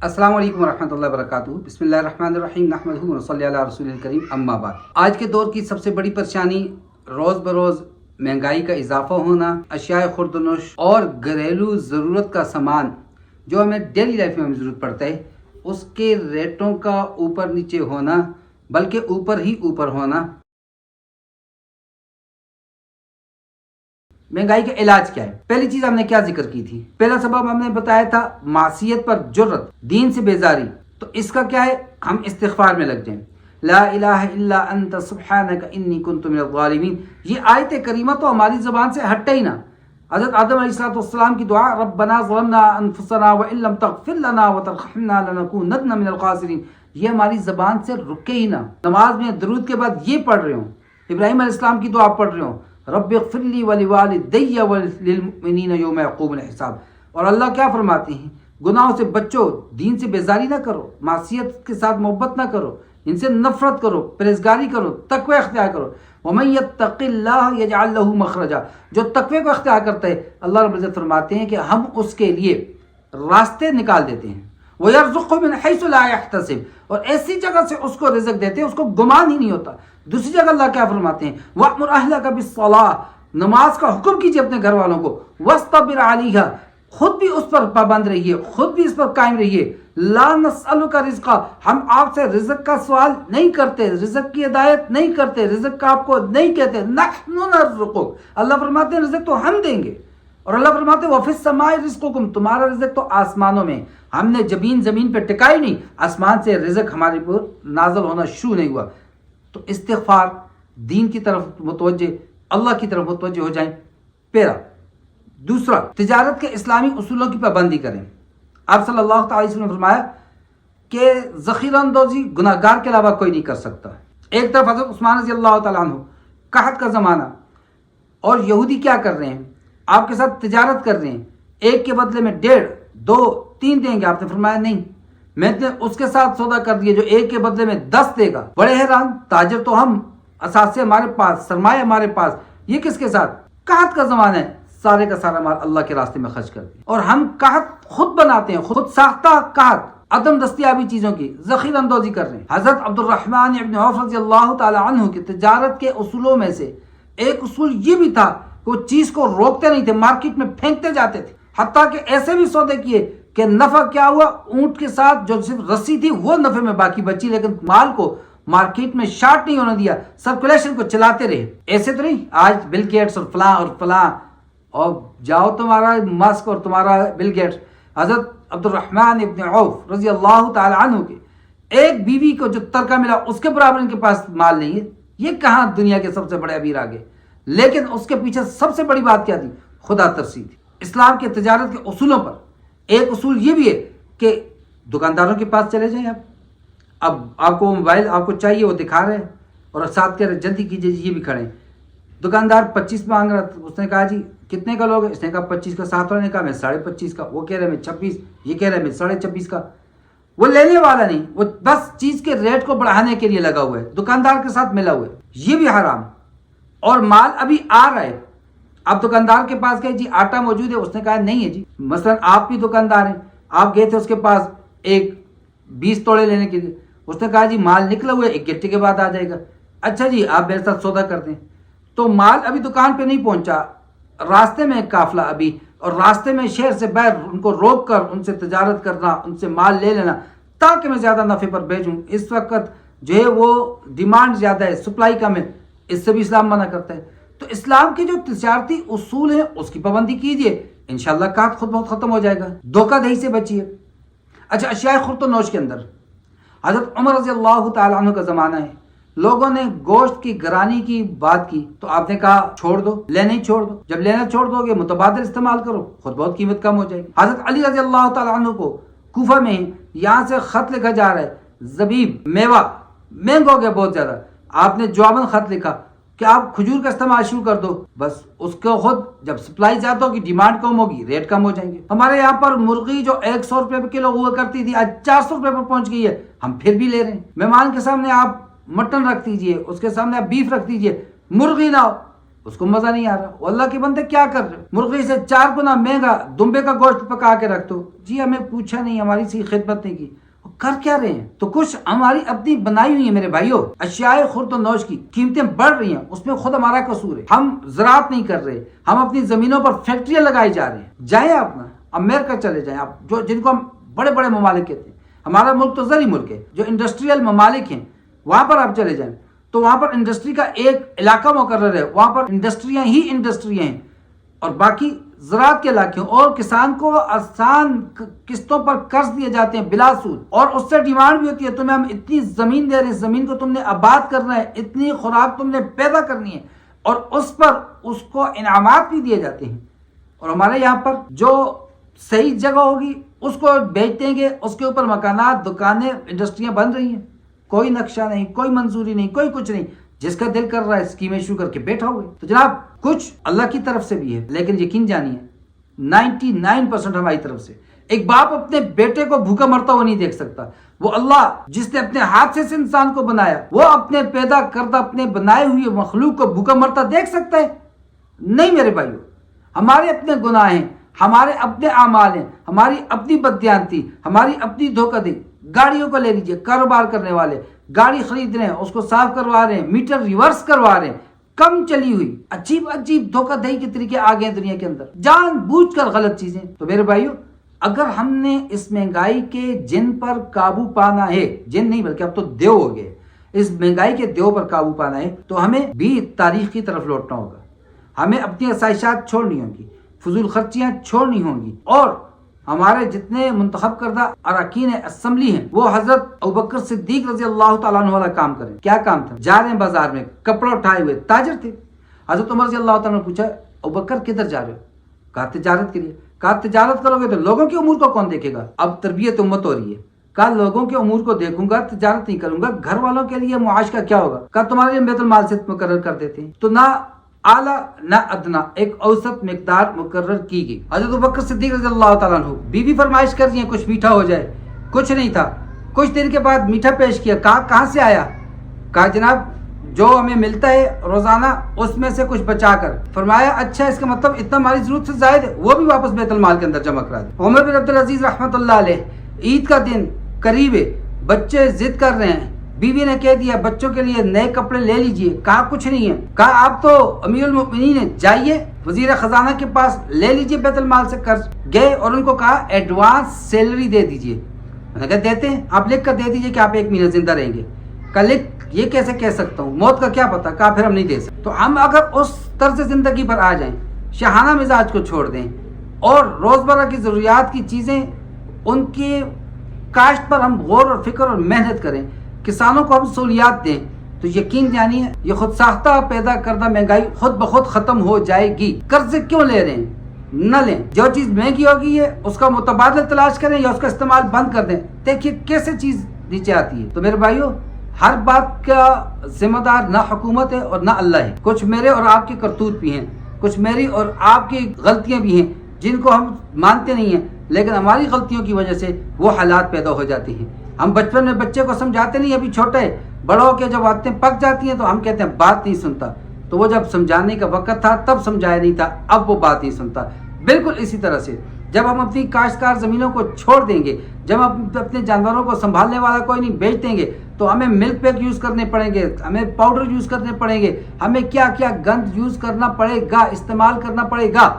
السلام علیکم ورحمۃ اللہ وبرکاتہ۔ بسم اللہ الرحمن الرحیم، نحمدہ ونصلی علی رسول الکریم، اما بعد۔ آج کے دور کی سب سے بڑی پریشانی روز بروز مہنگائی کا اضافہ ہونا، اشیاء خوردنوش اور گھریلو ضرورت کا سامان جو ہمیں ڈیلی لائف میں ضرورت پڑتا ہے اس کے ریٹوں کا اوپر نیچے ہونا، بلکہ اوپر ہی اوپر ہونا۔ مہنگائی کا علاج کیا ہے؟ پہلی چیز ہم نے کیا ذکر کی تھی؟ پہلا سبب ہم نے بتایا تھا معصیت پر جرت، دین سے بیزاری۔ تو اس کا کیا ہے؟ ہم استغفار میں لگ جائیں، لا الہ الا انت سبحانک انی کنت من الظالمین۔ یہ آیت کریمہ تو ہماری زبان سے ہٹے ہی نہ۔ حضرت آدم علیہ السلام کی دعا، ربنا ظلمنا انفسنا وان لم تغفر لنا وترحمنا لنکونن من الخاسرین، یہ ہماری زبان سے رکے ہی نہ۔ نماز میں درود کے بعد یہ پڑھ رہے ہوں، ابراہیم علیہ السلام کی دعا پڑھ رہے ہوں، رب اغفر لی ولوالدی وللمؤمنین یوم یقوم الحساب۔ اور اللہ کیا فرماتے ہیں؟ گناہوں سے بچو، دین سے بیزاری نہ کرو، معصیت کے ساتھ محبت نہ کرو، ان سے نفرت کرو، پرہیزگاری کرو، تقوی اختیار کرو۔ ومن یتق اللہ یجعل لہ مخرجا، جو تقوی کو اختیار کرتا ہے اللہ رب العزت فرماتے ہیں کہ ہم اس کے لیے راستے نکال دیتے ہیں۔ وَيَرْزُقْهُ مِنْ حَيْثُ لَا يَحْتَسِبْ، اور ایسی جگہ سے اس کو رزق دیتے ہیں اس کو گمان ہی نہیں ہوتا۔ دوسری جگہ اللہ کیا فرماتے ہیں؟ وَأْمُرْ أَهْلَكَ بِالصَّلَاةِ، نماز کا حکم کیجیے اپنے گھر والوں کو، وَاسْتَبِرْ عَلَيْهَا، خود بھی اس پر پابند رہیے، خود بھی اس پر قائم رہیے۔ لا نسألک رزقا، ہم آپ سے رزق کا سوال نہیں کرتے، رزق کی ہدایت نہیں کرتے، رزق کا آپ کو نہیں کہتے، نحن نرزقک، اللہ فرماتے ہیں رزق تو ہم دیں گے۔ اور اللہ فرماتے ہیں وفی السماء رزقکم، تمہارا رزق تو آسمانوں میں، ہم نے زمین پہ ٹکائی نہیں، آسمان سے رزق ہمارے پر نازل ہونا شروع نہیں ہوا۔ تو استغفار، دین کی طرف متوجہ، اللہ کی طرف متوجہ ہو جائیں، پہلا۔ دوسرا، تجارت کے اسلامی اصولوں کی پابندی کریں۔ آپ صلی اللہ تعالی وسلم نے فرمایا کہ ذخیرہ اندوزی گناہ گار کے علاوہ کوئی نہیں کر سکتا۔ ایک طرف حضرت عثمان رضی اللہ تعالیٰ عنہ، قحط کا زمانہ، اور یہودی کیا کر رہے ہیں؟ آپ کے ساتھ تجارت کر رہے ہیں، ایک کے بدلے میں 1.5، 2، 3 دیں گے۔ آپ نے فرمایا نہیں، میں نے اس کے ساتھ سودا کر دیا جو ایک کے بدلے میں 10 دے گا۔ بڑے حیران، تاجر تو ہم، اثاثے ہمارے پاس، سرمایہ ہمارے پاس، یہ کس کے ساتھ؟ قحط کا زمانہ ہے، سارے کا سارا مال اللہ کے راستے میں خرچ کر دیا۔ اور ہم قحط خود بناتے ہیں، خود ساختہ قحط، عدم دستیابی چیزوں کی ذخیرہ اندوزی کر رہے ہیں۔ حضرت عبد الرحمن ابن عوف رضی اللہ تعالی عنہ کی تجارت کے اصولوں میں سے ایک اصول یہ بھی تھا کہ وہ چیز کو روکتے نہیں تھے، مارکیٹ میں پھینکتے جاتے تھے، حتیٰ کہ ایسے بھی سودے کیے کہ نفع کیا ہوا، اونٹ کے ساتھ جو صرف رسی تھی وہ نفع میں باقی بچی، لیکن مال کو مارکیٹ میں شارٹ نہیں ہونے دیا، سرکولیشن کو چلاتے رہے۔ ایسے تو نہیں آج بل گیٹس اور فلاں اور جاؤ تمہارا ماسک اور تمہارا بل گیٹس۔ حضرت عبد الرحمن ابن عوف رضی اللہ تعالی عنہ کے ایک بیوی کو جو ترکہ ملا اس کے برابر ان کے پاس مال نہیں ہے۔ یہ کہاں دنیا کے سب سے بڑے امیر آگے، لیکن اس کے پیچھے سب سے بڑی بات کیا تھی؟ خدا ترسی تھی۔ اسلام کے تجارت کے اصولوں پر ایک اصول یہ بھی ہے کہ دکانداروں کے پاس چلے جائیں۔ اب آپ کو موبائل آپ کو چاہیے، وہ دکھا رہے ہیں اور ساتھ کہہ رہے جلدی کیجیے، یہ بھی کھڑے ہیں۔ دکاندار 25 مانگ رہا تھا، اس نے کہا جی کتنے کا لوگے؟ اس نے کہا 25 کا۔ ساتھ والے نے کہا میں 25.5 کا، وہ کہہ رہے میں 26، یہ کہہ رہے میں 26.5 کا۔ وہ لینے والا نہیں، وہ بس چیز کے ریٹ کو بڑھانے کے لیے لگا ہوا ہے، دکاندار کے ساتھ ملا ہوا ہے، یہ بھی حرام۔ اور مال ابھی آ رہا ہے، آپ دکاندار کے پاس گئے، جی آٹا موجود ہے، اس نے کہا نہیں ہے جی۔ مثلا آپ بھی دکاندار ہیں، آپ گئے تھے اس کے پاس ایک 20 توڑے لینے کے لیے، اس نے کہا جی مال نکلا ہوا ہے، 1 گھنٹے کے بعد آ جائے گا۔ اچھا جی آپ میرے ساتھ سودا کر دیں۔ تو مال ابھی دکان پہ نہیں پہنچا، راستے میں ایک قافلہ ابھی، اور راستے میں شہر سے باہر ان کو روک کر ان سے تجارت کرنا، ان سے مال لے لینا تاکہ میں زیادہ نفع پر بھیجوں۔ اس وقت جو ہے وہ ڈیمانڈ زیادہ ہے، سپلائی کم ہے، اس سے بھی اسلام منع کرتا ہے۔ تو اسلام کے جو تجارتی اصول ہیں اس کی پابندی کیجیے، انشاءاللہ قحط خود بہت ختم ہو جائے گا۔ دھوکہ دہی سے بچیے۔ اچھا، اشیاء خورد و نوش کے اندر حضرت عمر رضی اللہ تعالی عنہ کا زمانہ ہے، لوگوں نے گوشت کی گرانی کی بات کی تو آپ نے کہا چھوڑ دو، لینا ہی چھوڑ دو۔ جب لینا چھوڑ دو گے متبادل استعمال کرو، خود بہت قیمت کم ہو جائے گی۔ حضرت علی رضی اللہ تعالی عنہ کو کوفہ میں یہاں سے خط لکھا جا رہا ہے، زبیب میوہ مہنگا ہو گیا بہت زیادہ، آپ نے جواباً خط لکھا کہ آپ کھجور کا استعمال شروع کر دو، بس اس کو خود جب سپلائی زیادہ ہوگی ڈیمانڈ کم ہوگی، ریٹ کم ہو جائیں گے۔ ہمارے یہاں پر مرغی جو 100 روپے پر کلو ہوا کرتی تھی آج 400 روپے پر پہنچ گئی ہے، ہم پھر بھی لے رہے ہیں۔ مہمان کے سامنے آپ مٹن رکھ دیجئے، اس کے سامنے آپ بیف رکھ دیجئے، مرغی نہ ہو، اس کو مزہ نہیں آ رہا. وہ اللہ کے بندے کیا کر رہے ہو؟ مرغی سے 4 گنا مہنگا دمبے کا گوشت پکا کے رکھ دو. جی ہمیں پوچھا نہیں، ہماری سی خدمت نہیں کی. کر کیا رہے ہیں؟ تو کچھ ہماری اپنی بنائی ہوئی ہیں میرے بھائیوں. اشیاء خورد و نوش کی قیمتیں بڑھ رہی ہیں، اس میں خود ہمارا قصور ہے. ہم زراعت نہیں کر رہے، ہم اپنی زمینوں پر فیکٹریاں لگائی جا رہے ہیں. جائیں آپ نا امریکہ چلے جائیں آپ، جو جن کو ہم بڑے بڑے ممالک کہتے ہیں. ہمارا ملک تو زرعی ملک ہے. جو انڈسٹریل ممالک ہیں وہاں پر آپ چلے جائیں تو وہاں پر انڈسٹری کا ایک علاقہ مقرر ہے، وہاں پر انڈسٹریاں ہیں اور باقی زراعت کے علاقے ہیں. اور کسان کو آسان قسطوں پر قرض دیے جاتے ہیں بلا سود، اور اس سے ڈیمانڈ بھی ہوتی ہے تمہیں ہم اتنی زمین دے رہے ہیں، زمین کو تم نے آباد کرنا ہے، اتنی خوراک تم نے پیدا کرنی ہے، اور اس پر اس کو انعامات بھی دیے جاتے ہیں. اور ہمارے یہاں پر جو صحیح جگہ ہوگی اس کو بیچ دیں گے، اس کے اوپر مکانات، دکانیں، انڈسٹریاں بن رہی ہیں. کوئی نقشہ نہیں، کوئی منظوری نہیں، کوئی کچھ نہیں. جس کا دل کر رہا ہے اسکیم ایشو کر کے بیٹھا ہوئے. تو جناب کچھ اللہ کی طرف سے بھی ہے، لیکن یقین جانیے 99% ہماری طرف سے. ایک باپ اپنے بیٹے کو بھوکا مرتا ہوا نہیں دیکھ سکتا. وہ اللہ جس نے اپنے ہاتھ سے اس انسان کو بنایا، وہ اپنے پیدا کردہ اپنے بنائے ہوئے مخلوق کو بھوکا مرتا دیکھ سکتا ہے؟ نہیں میرے بھائیو. ہمارے اپنے گناہ ہیں، ہمارے اپنے اعمال ہیں، ہماری اپنی بددیانتی، ہماری اپنی دھوکہ دہی. گاڑیوں کو لے لیجئے، کاروبار کرنے والے گاڑی خرید رہے ہیں، اس کو صاف کروا رہے ہیں، میٹر ریورس کروا رہے ہیں، کم چلی ہوئی عجیب دھوکہ دہی کے طریقے آ گئے دنیا کے اندر، جان بوجھ کر غلط چیزیں. تو میرے بھائیو اگر ہم نے اس مہنگائی کے جن پر قابو پانا ہے، جن نہیں بلکہ اب تو دیو ہو گئے، اس مہنگائی کے دیو پر قابو پانا ہے تو ہمیں بھی تاریخ کی طرف لوٹنا ہوگا. ہمیں اپنی آسائشات چھوڑنی ہوں گی، فضول خرچیاں چھوڑنی ہوں گی، اور ہمارے جتنے منتخب کردہ اراکین اسمبلی ہیں وہ حضرت ابوبکر صدیق رضی اللہ تعالیٰ عنہ والا کام کریں. کیا کام تھا؟ جا رہے ہیں بازار میں، کپڑا اٹھائے ہوئے، تاجر تھے. حضرت عمر رضی اللہ تعالیٰ نے پوچھا ابوبکر کدھر جا رہے ہو؟ کہا تجارت کے لیے. کہا تجارت کرو گے تو لوگوں کے امور کو کون دیکھے گا؟ اب تربیت امت ہو رہی ہے. کہا لوگوں کے امور کو دیکھوں گا، تجارت نہیں کروں گا. گھر والوں کے لیے معاش کا کیا ہوگا؟ کہا تمہارے لیے بیت المال سے مقرر کر دیتے ہیں. تو نہ اعلیٰ نہ ادنا، ایک اوسط مقدار مقرر کی گئی. حضرت ابوبکر صدیق رضی اللہ تعالیٰ عنہ بیوی فرمائش کر رہی ہیں کچھ میٹھا ہو جائے. کچھ نہیں تھا. کچھ دیر کے بعد میٹھا پیش کیا. کہاں سے آیا؟ کہا جناب جو ہمیں ملتا ہے روزانہ اس میں سے کچھ بچا کر. فرمایا اچھا اس کا مطلب اتنا ہماری ضرورت سے زائد ہے، وہ بھی واپس بیت المال کے اندر جمع کرا دے. عمر بن عبدالعزیز رحمۃ اللہ علیہ، عید کا دن قریب ہے، بچے ضد کر رہے ہیں، بیوی نے کہہ دیا بچوں کے لیے نئے کپڑے لے لیجئے. کہا کچھ نہیں ہے. کہا آپ تو امیر المؤمنین ہیں، جائیے وزیر خزانہ کے پاس لے لیجئے بیت المال سے قرض. گئے اور ان کو کہا ایڈوانس سیلری دے دیجئے. میں نے کہا دیتے ہیں، آپ لکھ کر دے دیجئے کہ آپ 1 مہینہ زندہ رہیں گے. کہا لکھ یہ کیسے کہہ سکتا ہوں، موت کا کیا پتا. کہا پھر ہم نہیں دے سکتے. تو ہم اگر اس طرز زندگی پر آ جائیں، شاہانہ مزاج کو چھوڑ دیں اور روزمرہ کی ضروریات کی چیزیں ان کی کاشت پر ہم غور اور فکر اور محنت کریں، کسانوں کو ہم سہولیات دیں، تو یقین جانیے یہ خود ساختہ پیدا کردہ مہنگائی خود بخود ختم ہو جائے گی. قرض کیوں لے رہے ہیں؟ نہ لیں. جو چیز مہنگی ہوگی ہے اس کا متبادل تلاش کریں یا اس کا استعمال بند کر دیں. دیکھیے کیسے چیز نیچے آتی ہے. تو میرے بھائیو ہر بات کا ذمہ دار نہ حکومت ہے اور نہ اللہ ہے. کچھ میرے اور آپ کے کرتوت بھی ہیں، کچھ میری اور آپ کی غلطیاں بھی ہیں جن کو ہم مانتے نہیں ہیں، لیکن ہماری غلطیوں کی وجہ سے وہ حالات پیدا ہو جاتے ہیں. ہم بچپن میں بچے کو سمجھاتے نہیں، ابھی چھوٹا ہے. بڑوں کے جب باتیں پک جاتی ہیں تو ہم کہتے ہیں بات نہیں سنتا. تو وہ جب سمجھانے کا وقت تھا تب سمجھایا نہیں تھا، اب وہ بات نہیں سنتا. بالکل اسی طرح سے جب ہم اپنی کاشتکار زمینوں کو چھوڑ دیں گے، جب ہم اپنے جانوروں کو سنبھالنے والا کوئی نہیں بیچ دیں گے، تو ہمیں ملک پیک یوز کرنے پڑیں گے، ہمیں پاؤڈر یوز کرنے پڑیں گے، ہمیں کیا کیا گند یوز کرنا پڑے گا، استعمال کرنا پڑے گا.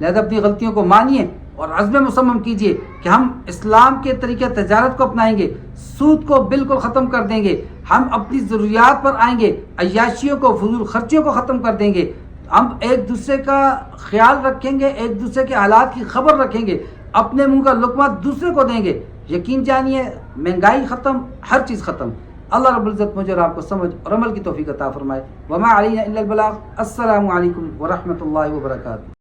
لہذا اپنی غلطیوں کو مانیے اور عزم مصمم کیجئے کہ ہم اسلام کے طریقے تجارت کو اپنائیں گے، سود کو بالکل ختم کر دیں گے، ہم اپنی ضروریات پر آئیں گے، عیاشیوں کو، فضول خرچیوں کو ختم کر دیں گے، ہم ایک دوسرے کا خیال رکھیں گے، ایک دوسرے کے حالات کی خبر رکھیں گے، اپنے منہ کا لقمہ دوسرے کو دیں گے. یقین جانیے مہنگائی ختم، ہر چیز ختم. اللہ رب العزت مجھے اور آپ کو سمجھ اور عمل کی توفیق عطا فرمائے. وما علینا الا البلاغ. السلام علیکم ورحمۃ اللہ وبرکاتہ.